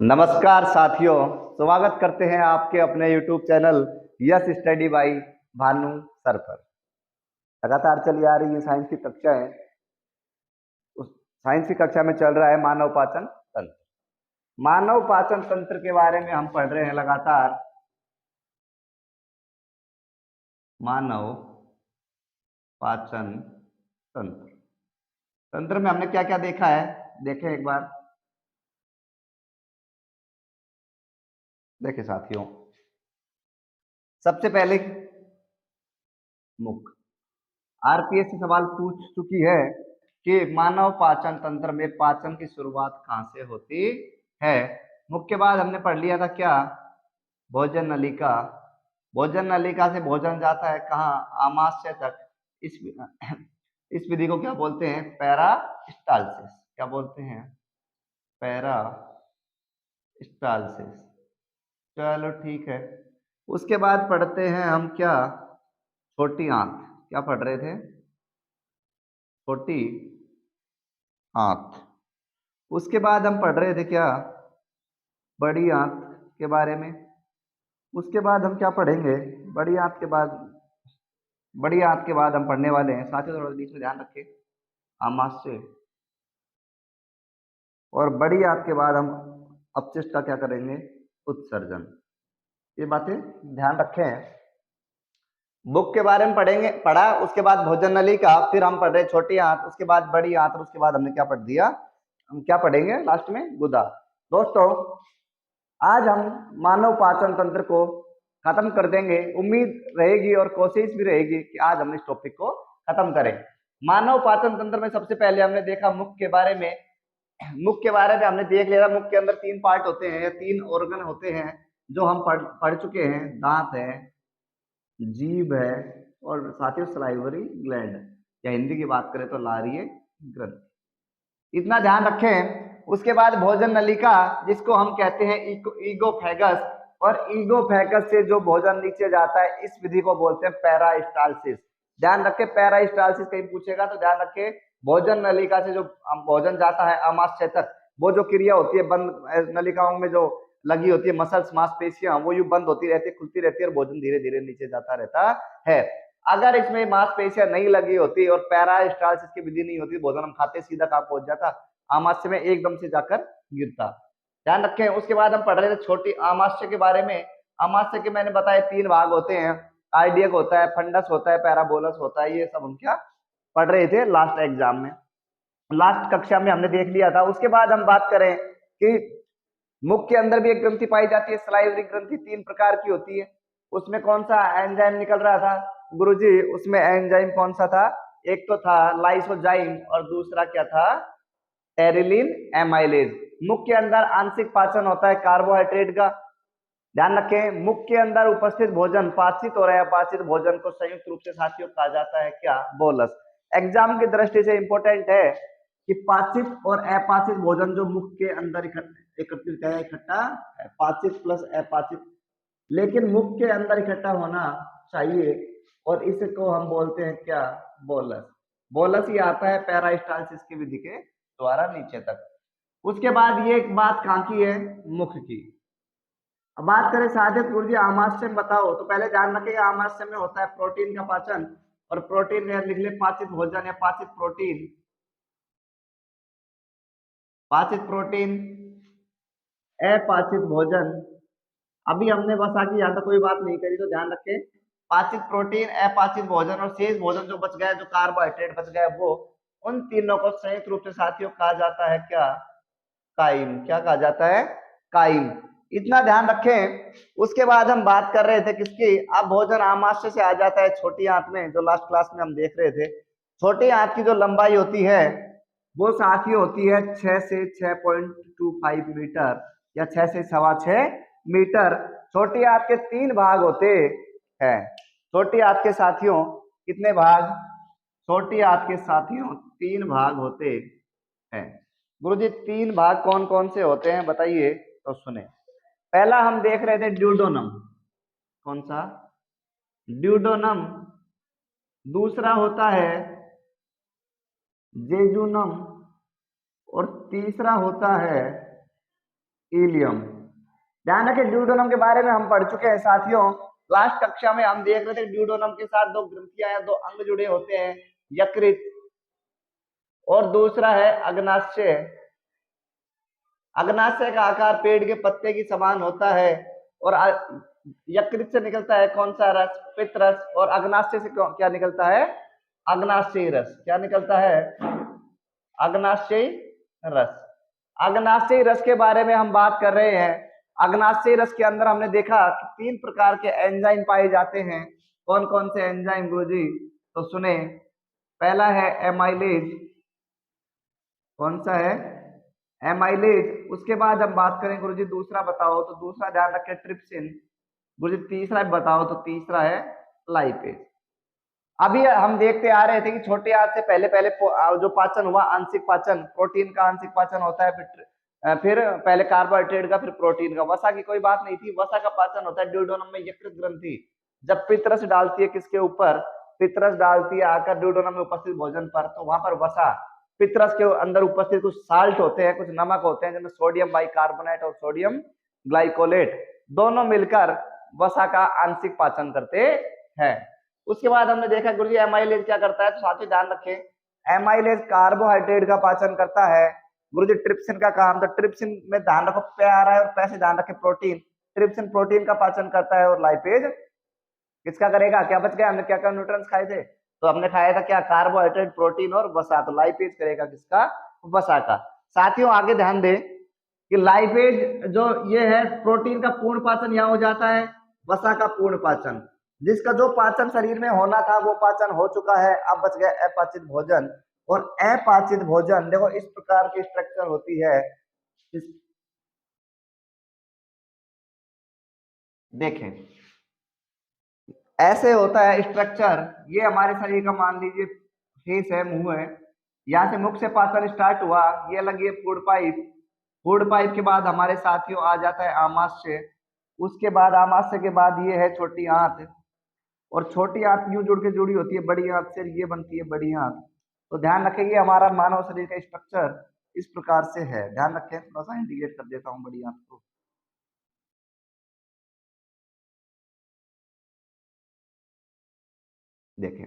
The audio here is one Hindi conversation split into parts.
नमस्कार साथियों, स्वागत करते हैं आपके अपने YouTube channel yes study by Bhanu sir पर। लगातार चली आ रही है साइंस की कक्षाएं। उस साइंस की कक्षा में चल रहा है मानव पाचन तंत्र। मानव पाचन तंत्र के बारे में हम पढ़ रहे हैं लगातार। मानव पाचन तंत्र तंत्र में हमने क्या क्या देखा है, देखें एक बार। देखें साथियों, सबसे पहले मुख आरपीएस से सवाल पूछ चुकी है कि मानव पाचन तंत्र में पाचन की शुरुआत कहाँ से होती है। मुख के बाद हमने पढ़ लिया था क्या, भोजन नलिका। भोजन नलिका से भोजन जाता है कहाँ, आमाशय तक। इस इस विधि को क्या बोलते हैं, पेरास्टाल्सिस। क्या बोलते हैं, पेरास्टाल्सिस। चलो ठीक है। उसके बाद पढ़ते हैं हम क्या, छोटी आंत। क्या पढ़ रहे थे, छोटी आंत। उसके बाद हम पढ़ रहे थे क्या, बड़ी आंत के बारे में। उसके बाद हम क्या पढ़ेंगे, बड़ी आंत के बाद, बड़ी आंत के बाद हम पढ़ने वाले हैं साथियों, थोड़ा बीच में ध्यान रखें, आमाशय। और बड़ी आंत के बाद हम अपशिष्ट का क्या करेंगे, उत्सर्जन। ये बातें ध्यान रखें। बुक के बारे में पढ़ेंगे, पढ़ा। उसके बाद भोजन नलिका, फिर हम पढ़ रहे छोटी आंत, उसके बाद बड़ी आंत, और उसके बाद हमने क्या पढ़ दिया, हम क्या पढ़ेंगे लास्ट में, गुदा। दोस्तों, आज हम मानव पाचन तंत्र को खत्म कर देंगे। उम्मीद रहेगी और कोशिश भी रहेगी कि आज हम इस टॉपिक को खत्म करें। मानव पाचन तंत्र में सबसे पहले हमने देखा मुख के बारे में। मुख के बारे में हमने देख लिया, मुख के अंदर 3 पार्ट होते हैं, 3 ऑर्गन होते हैं जो हम पढ़ चुके हैं। दांत है, जीभ है, और साथियों सलाइवरी ग्लैंड, या हिंदी की बात करें तो लारीय ग्रंथि। इतना ध्यान रखें। उसके बाद भोजन नलिका, जिसको हम कहते हैं ईगोफेगस, और ईगोफेगस से जो भोजन नीचे जाता है, इस विधि को बोलते हैं पेरास्टाल्सिस। ध्यान रखें, पेरास्टाल्सिस कहीं पूछेगा तो ध्यान रखें, भोजन नलिका से जो भोजन जाता है आमाशय तक, वो जो क्रिया होती है बंद नलिकाओं में जो लगी होती है मसल्स, मांसपेशियां, वो यूं बंद होती रहती है, खुलती रहती है, और भोजन धीरे धीरे नीचे जाता रहता है। अगर इसमें मांसपेशियां नहीं लगी होती और पेरास्टाल्सिस की विधि नहीं होती, भोजन हम खाते सीधा कहां पहुंच जाता, आमाशय में एकदम से जाकर गिरता। ध्यान रखें। उसके बाद हम पढ़ रहे थे छोटी आमाशय के बारे में। आमाशय के मैंने बताया 3 भाग होते हैं, कार्डियक होता है, फंडस होता है, पैराबोलस होता है। ये सब हम क्या पढ़ रहे थे लास्ट एग्जाम में, लास्ट कक्षा में हमने देख लिया था। उसके बाद हम बात करें कि मुख के अंदर भी एक ग्रंथि पाई जाती है, सलाइवरी ग्रंथि। 3 प्रकार की होती है। उसमें कौन सा एंजाइम निकल रहा था गुरुजी, उसमें एंजाइम कौन सा था, एक तो था लाइसोजाइम और दूसरा क्या था, टेरिलिन एमाइलेज। मुख के अंदर आंशिक पाचन होता है कार्बोहाइड्रेट का। ध्यान रखें, मुख के अंदर उपस्थित भोजन, पाचित और अपाचित भोजन को संयुक्त रूप से साथियों कहा जाता है क्या, बोलस। एग्जाम की दृष्टि से इंपॉर्टेंट है कि पाचित और अपाचित भोजन जो मुख के अंदर एकत्रित है, इकट्ठा है, पाचित प्लस अपाचित, लेकिन मुख के अंदर इकट्ठा होना चाहिए, और इसको हम बोलते हैं क्या, बोलस। बोलस ही आता है पेरास्टाल्सिस की विधि के द्वारा नीचे तक। उसके बाद ये एक बात कहाँ की है, मुख की। अब बात करें साधे गुरुजी आमाशय में बताओ, तो पहले ध्यान रखिए आमाशय में होता है प्रोटीन का पाचन, और प्रोटीन में लिख ले पाचित भोजन या पाचित प्रोटीन। पाचित प्रोटीन, अपाचित भोजन। अभी हमने बस आगे यहाँ तक कोई बात नहीं करी, तो ध्यान रखें, पाचित प्रोटीन, अपाचित भोजन, और शेष भोजन जो बच गया, जो कार्बोहाइड्रेट बच गया, वो उन तीनों को संयुक्त रूप से साथियों कहा जाता है क्या, काइम। क्या कहा जाता है, काइम। इतना ध्यान रखें। उसके बाद हम बात कर रहे थे किसकी, अब भोजन आमाशय से आ जाता है छोटी आंत में, जो लास्ट क्लास में हम देख रहे थे। छोटी आंत की जो लंबाई होती है वो साथियों होती है 6 से 6.25 मीटर, या 6 से 6.25 मीटर। छोटी आंत के 3 भाग होते हैं। छोटी आंत के साथियों कितने भाग, छोटी आंत के साथियों 3 भाग होते हैं। गुरुजी 3 भाग कौन कौन से होते हैं बताइए, तो सुने। पहला हम देख रहे थे ड्यूडोनम, कौन सा, ड्यूडोनम। दूसरा होता है जेजुनम, और तीसरा होता है इलियम। ध्यान रखें ड्यूडेनम के बारे में हम पढ़ चुके हैं साथियों। लास्ट कक्षा में हम देख रहे थे ड्यूडेनम के साथ दो ग्रंथियां या दो अंग जुड़े होते हैं, यकृत और दूसरा है अग्नाशय। अग्नाशय का आकार पेड़ के पत्ते की समान होता है और यकृत से निकलता है कौन सा रस? पित्तरस। और अग्नाशय से क्या निकलता है? अग्नाशयी रस। क्या निकलता है? अग्नाशयी रस। अग्नाशयी रस के बारे में हम बात कर रहे हैं। अग्नाशयी रस के अंदर हमने देखा कि 3 प्रकार के एंजाइम पाए जाते हैं। कौन कौन से एंजाइम गुरुजी? तो सुने, पहला है एमाइलेज। कौन सा है? एमाइलेज। उसके बाद हम बात करें गुरुजी दूसरा बताओ, तो दूसरा ध्यान रखें ट्रिप्सिन। गुरुजी तीसरा बताओ, तो तीसरा है लाइपेज। अभी हम देखते आ रहे थे कि छोटे हाथ से पहले पहले जो पाचन हुआ आंशिक पाचन, प्रोटीन का आंशिक पाचन होता है, फिर पहले कार्बोहाइड्रेट का, फिर प्रोटीन का। वसा की कोई बात नहीं थी। वसा का पाचन होता है ड्यूडेनम में यकृत ग्रंथि जब पित्तरस डालती है किसके ऊपर? पित्तरस डालती है आकर ड्यूडेनम में उपस्थित भोजन पर, तो वहां पर वसा, पित्तरस के अंदर उपस्थित कुछ साल्ट होते हैं, कुछ नमक होते हैं, जिनमें सोडियम बाइकार्बोनेट और सोडियम ग्लाइकोलेट दोनों मिलकर वसा का आंशिक पाचन करते हैं। उसके बाद हमने देखा गुरुजी एमाइलेज क्या करता है, तो साथ ही ध्यान रखें एमाइलेज कार्बोहाइड्रेट का पाचन करता है। गुरुजी ट्रिप्सिन का काम, तो ट्रिप्सिन में ध्यान रखो पे आ रहा है और पैसे ध्यान रखें प्रोटीन। ट्रिप्सिन प्रोटीन का पाचन करता है और लाइपेज किसका करेगा? क्या बच गया? हमने क्या क्या न्यूट्रिएंट्स खाए थे? तो हमने खाया था क्या? कार्बोहाइड्रेट, प्रोटीन और वसा। तो लाइपेज करेगा किसका? वसा का। साथियों आगे ध्यान दें कि लाइपेज जो ये है प्रोटीन का पूर्ण पाचन यहाँ हो जाता है, वसा का पूर्ण पाचन। जिसका जो पाचन शरीर में होना था वो पाचन हो चुका है। अब बच गया अपाचित भोजन। और अपाचित भोजन देखो इस प्रकार की स्ट्रक्चर होती है। देखें ऐसे होता है स्ट्रक्चर। ये हमारे शरीर का मान लीजिए फेस है, मुंह है। यहाँ से मुख से पाचन स्टार्ट हुआ, ये लगी है फूड पाइप। फूड पाइप के बाद हमारे साथियों आ जाता है आमाशय। उसके बाद आमाशय के बाद ये है छोटी आंत, और छोटी आंत यूं जुड़ के जुड़ी होती है बड़ी आंत से, ये बनती है बड़ी आंत। तो ध्यान रखेंगे हमारा मानव शरीर का स्ट्रक्चर इस प्रकार से है। ध्यान रखें, थोड़ा सा इंडिकेट कर देता हूँ बड़ी आंत को। देखें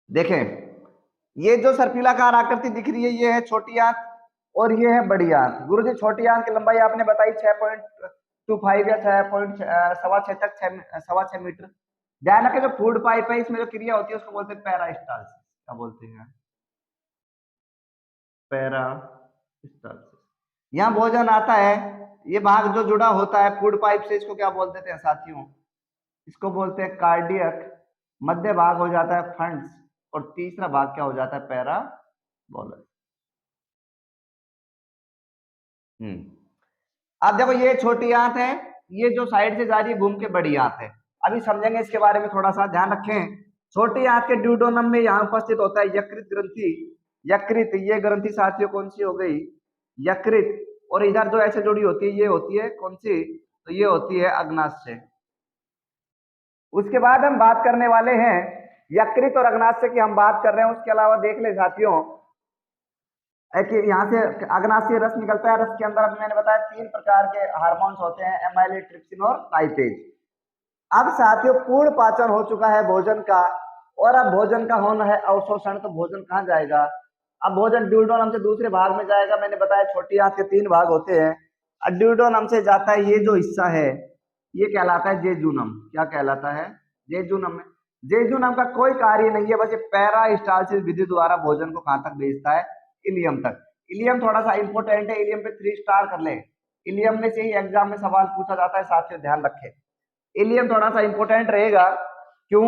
देखें ये जो सर्पिलाकार आकृति दिख रही है ये है छोटी आंत और ये है बड़ी आंत। गुरुजी छोटी आंत की लंबाई आपने बताई 6.25 या 6.6 तक 6.25 मीटर। ध्यान रखें जो फूड पाइप है इसमें जो क्रिया होती है उसको बोलते हैं पैरास्टाल्सिस। क्या बोलते हैं? पैरास्टाल्सिस। यहाँ भोजन आता है, ये भाग जो जुड़ा होता है फूड पाइप से इसको क्या बोल देते हैं साथियों? इसको बोलते हैं कार्डियक। मध्य भाग हो जाता है फंड्स और तीसरा भाग क्या हो जाता है? पैराबोलस। अब देखो ये छोटी आंत है, ये जो साइड से जा रही है घूम के बड़ी आंत है। अभी समझेंगे इसके बारे में थोड़ा सा। ध्यान रखें छोटी आंत के ड्यूडेनम में यहाँ उपस्थित होता है यकृत ग्रंथि। यकृत ये ग्रंथि साथियों कौन सी हो गई? यकृत। और इधर जो ऐसे जुड़ी होती है ये होती है कौन सी? तो ये होती है अग्नाशय। उसके बाद हम बात करने वाले हैं यकृत और अग्नाशय की हम बात कर रहे हैं। उसके अलावा देख ले साथियों यहाँ से अग्नाशय रस निकलता है। रस के अंदर अभी मैंने बताया 3 प्रकार के हार्मोन्स होते हैं, एमाइलेज, ट्रिप्सिन और लाइपेज। अब साथियों पूर्ण पाचन हो चुका है भोजन का और अब भोजन का होना है अवशोषण। तो भोजन कहाँ जाएगा? अब भोजन ड्यूडेनम से दूसरे भाग में जाएगा। मैंने बताया छोटी आंत के 3 भाग होते हैं। ड्यूडेनम से जाता है ये जो हिस्सा है ये कहलाता है जेजुनम। क्या कहलाता है? जेजुनम। में जेजुनम का कोई कार्य नहीं है, बस ये पैरास्टाल्सिस विधि द्वारा भोजन को कहां तक भेजता है? इलियम तक। इलियम थोड़ा सा इंपोर्टेंट है, इलियम पे 3 स्टार कर ले। इलियम में से ही एग्जाम में सवाल पूछा जाता है साथियों, ध्यान रखें इलियम थोड़ा सा इंपोर्टेंट रहेगा। क्यों?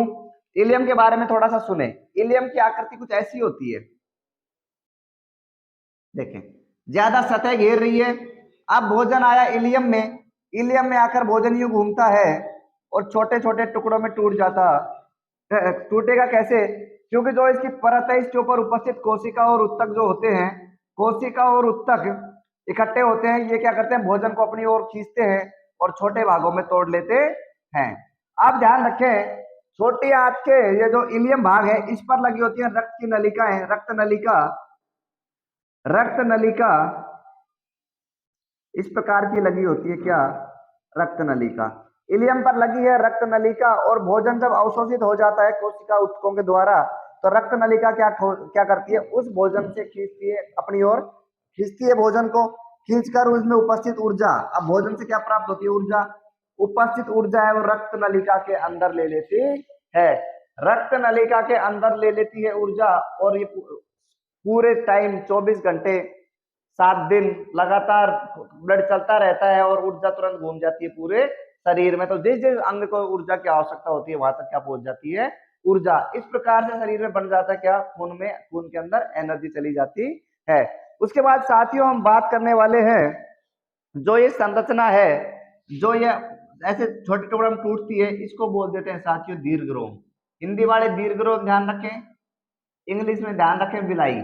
इलियम के बारे में थोड़ा सा सुने। इलियम की आकृति कुछ ऐसी होती है, देखें ज्यादा सतह घेर रही है। अब भोजन आया इलियम में, इलियम में आकर भोजन यूं घूमता है और छोटे छोटे टुकड़ों में टूट जाता। टूटेगा कैसे? क्योंकि जो इसकी परत है इसके ऊपर उपस्थित कोशिका और उत्तक जो होते हैं, कोशिका और उत्तक इकट्ठे होते हैं। ये क्या करते हैं? भोजन को अपनी ओर खींचते हैं और छोटे भागों में तोड़ लेते हैं। आप ध्यान रखें, छोटी आंत के ये जो इलियम भाग है इस पर लगी होती है रक्त की नलिकाएं, रक्त नलिका इस प्रकार की लगी होती है, क्या, रक्त नलिका। इलियम पर लगी है रक्त नलिका, और भोजन जब अवशोषित हो जाता है कोशिका ऊतकों के द्वारा तो रक्त नलिका क्या करती है, उस भोजन से खींचती है अपनी ओर, खींचती है भोजन को, खींचकर उसमें उपस्थित ऊर्जा, अब भोजन से क्या प्राप्त होती है, ऊर्जा, उपस्थित ऊर्जा है वो रक्त नलिका के अंदर ले लेती है, रक्त नलिका के अंदर ले लेती है ऊर्जा, और ये पूरे टाइम 24 घंटे 7 दिन लगातार ब्लड चलता रहता है और ऊर्जा तुरंत घूम जाती है पूरे शरीर में। तो जिस जिस अंग को ऊर्जा की आवश्यकता होती है वहां तक क्या पहुंच जाती है, ऊर्जा। इस प्रकार से शरीर में बन जाता है क्या, खून में, खून के अंदर एनर्जी चली जाती है। उसके बाद साथियों हम बात करने वाले हैं जो ये संरचना है, जो ये ऐसे छोटे टुकड़े में टूटती है, इसको बोल देते हैं साथियों दीर्घरोम। हिंदी वाले दीर्घरोम ध्यान रखें, इंग्लिश में ध्यान रखें विलाई,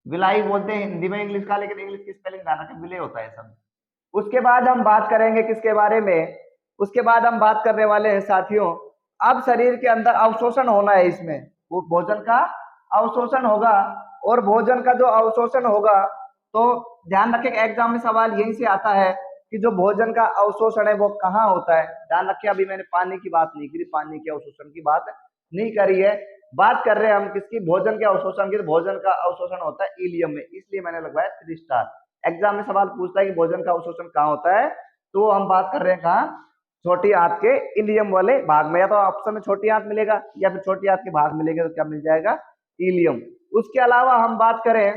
विलाई बोलते हैं हिंदी में इंग्लिश का, लेकिन इंग्लिश की स्पेलिंग ध्यान रखें विले होता है सब। उसके बाद हम बात करेंगे किसके बारे में, उसके बाद हम बात करने वाले हैं साथियों, अब शरीर के अंदर अवशोषण होना है, इसमें वो भोजन का अवशोषण होगा, और भोजन का जो अवशोषण होगा तो ध्यान रखें एग्जाम में सवाल यहीं से आता है कि जो भोजन का अवशोषण है वो कहाँ होता है। ध्यान रखें अभी मैंने पानी की बात नहीं करी, पानी के अवशोषण की बात नहीं करी है, बात कर रहे हैं हम किसकी, भोजन के अवशोषण की। तो भोजन का अवशोषण होता है इलियम में, इसलिए मैंने लगवाया 3 स्टार। एग्जाम में सवाल पूछता है कि भोजन का अवशोषण कहाँ होता है, तो हम बात कर रहे हैं कहाँ, छोटी आंत के इलियम वाले भाग में। या तो ऑप्शन में छोटी आंत मिलेगा या फिर छोटी आंत के भाग मिलेगा, तो क्या मिल जाएगा, इलियम। उसके अलावा हम बात करें,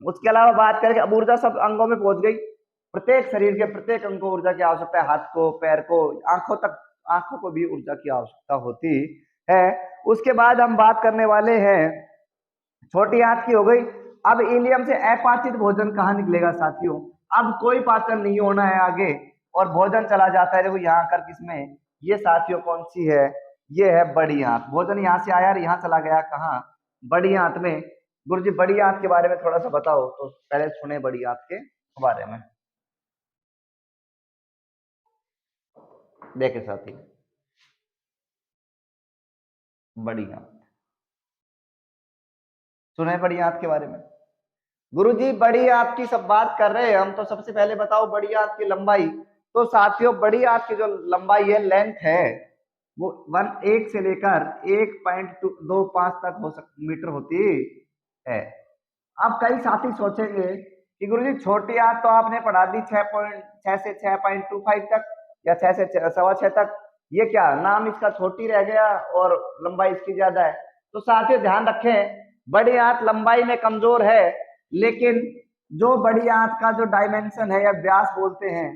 उसके अलावा बात करें अब ऊर्जा सब अंगों में पहुंच गई, प्रत्येक शरीर के प्रत्येक अंग को ऊर्जा की आवश्यकता है, हाथ को, पैर को, आंखों तक, आंखों को भी ऊर्जा की आवश्यकता होती है। उसके बाद हम बात करने वाले हैं, छोटी आंत की हो गई, अब इलियम से अपाचित भोजन कहाँ निकलेगा साथियों, अब कोई पाचन नहीं होना है आगे और भोजन चला जाता है, देखो यहाँ आकर किसमें, ये साथियों कौन सी है, ये है बड़ी आंत। भोजन यहाँ से आया और यहाँ चला गया कहाँ, बड़ी आंत में। गुरुजी बड़ी आंत के बारे में थोड़ा सा बताओ, तो पहले सुने बड़ी आंत के बारे में, देखे साथी, बड़ी आंत सुने, बड़ी आंत के बारे में। गुरुजी बड़ी आंत की सब बात कर रहे हैं हम, तो सबसे पहले बताओ बड़ी आंत की लंबाई। तो साथियों बड़ी आंत की जो लंबाई है, लेंथ है, वो 1 से लेकर 1.25 तक मीटर होती है। अब कई साथी सोचेंगे कि गुरुजी छोटी आंत तो आपने पढ़ा दी 6 से 6.25 तक या 6 से 6.25 तक, ये क्या नाम इसका छोटी रह गया और लंबाई इसकी ज्यादा है। तो साथियों ध्यान रखें बड़ी आंत लंबाई में कमजोर है, लेकिन जो बड़ी आंत का जो डायमेंशन है या व्यास बोलते हैं,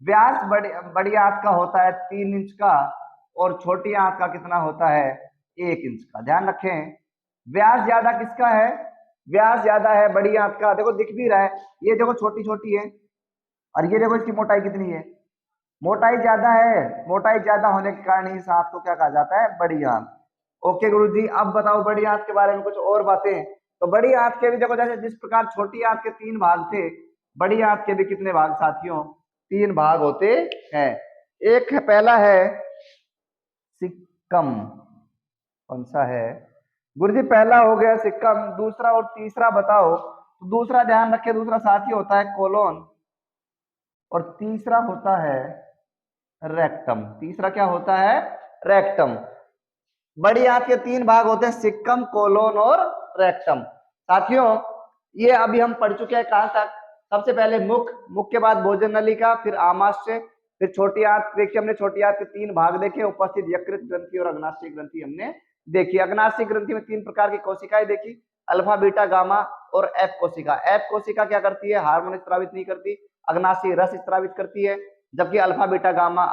व्यास बड़ी आंत का होता है 3 इंच का, और छोटी आंत का कितना होता है, 1 इंच का। ध्यान रखें व्यास ज्यादा किसका है, व्यास ज्यादा है बड़ी आंत का। देखो दिख भी रहा है, ये देखो छोटी छोटी है, और ये देखो इसकी मोटाई कितनी है, मोटाई ज्यादा है, मोटाई ज्यादा होने के कारण इस आंत को क्या कहा जाता है, बड़ी आंत। ओके गुरुजी, अब बताओ बड़ी आंत के बारे में कुछ और बातें। तो बड़ी आंत के भी देखो, जैसे जिस प्रकार छोटी आंत के 3 भाग थे, बड़ी आंत के भी कितने भाग साथियों, 3 भाग होते हैं। एक है, पहला है सिक्कम, कौन सा है गुरुजी, पहला हो गया सिक्कम, दूसरा और तीसरा बताओ। तो दूसरा ध्यान रखे, दूसरा साथी होता है कोलोन, और तीसरा होता है रेक्टम। तीसरा क्या होता है, रेक्टम। बड़ी आंत के 3 भाग होते हैं, सिक्कम, कोलोन और रेक्टम। साथियों ये अभी हम पढ़ चुके हैं कहां तक, सबसे पहले मुख, मुख के बाद भोजन नलिका, फिर आमाशय, फिर छोटी आंत। देखिए हमने छोटी आंत के 3 भाग देखे, उपस्थित यकृत ग्रंथि और अग्नाशय ग्रंथि हमने देखी। अग्नाशय ग्रंथि में 3 प्रकार की कोशिकाएं देखी, अल्फा, बीटा, गामा और एफ कोशिका। एफ कोशिका क्या करती है, हार्मोन स्त्रावित नहीं करती, अग्नाशय रस स्त्रावित करती है, जबकि अल्फा, बीटा, गामा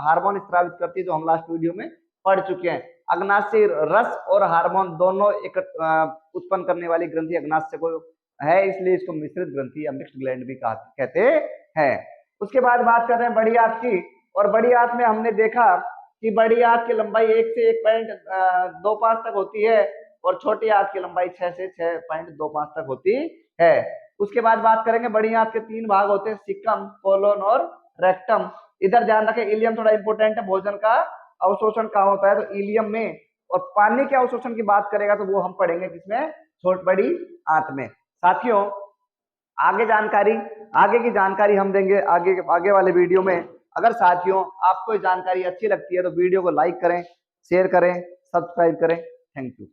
हार्मोन स्त्रावित करती है, जो हम लास्ट वीडियो में पढ़ चुके हैं। अग्नाशय रस और हार्मोन दोनों उत्पन्न करने वाली ग्रंथि अग्नाशय को है, इसलिए इसको मिश्रित ग्रंथि या मिक्स्ड ग्लैंड भी कहते हैं। उसके बाद बात कर रहे हैं बड़ी आंत की, और बड़ी आंत में हमने देखा कि बड़ी आंत की लंबाई 1 से 1.25 तक होती है, और छोटी आंत की लंबाई 6 से 6.25 तक होती है। उसके बाद बात करेंगे बड़ी आंत के 3 भाग होते हैं, सिक्कम, कोलोन और रेक्टम। इधर ध्यान रखें, इलियम थोड़ा इंपॉर्टेंट है, भोजन का अवशोषण कहाँ होता है, तो इलियम में। और पानी के अवशोषण की बात करेगा तो वो हम पढ़ेंगे किसमें, छोट बड़ी आंत में। साथियों आगे की जानकारी हम देंगे आगे वाले वीडियो में। अगर साथियों आपको ये जानकारी अच्छी लगती है तो वीडियो को लाइक करें, शेयर करें, सब्सक्राइब करें। Thank you.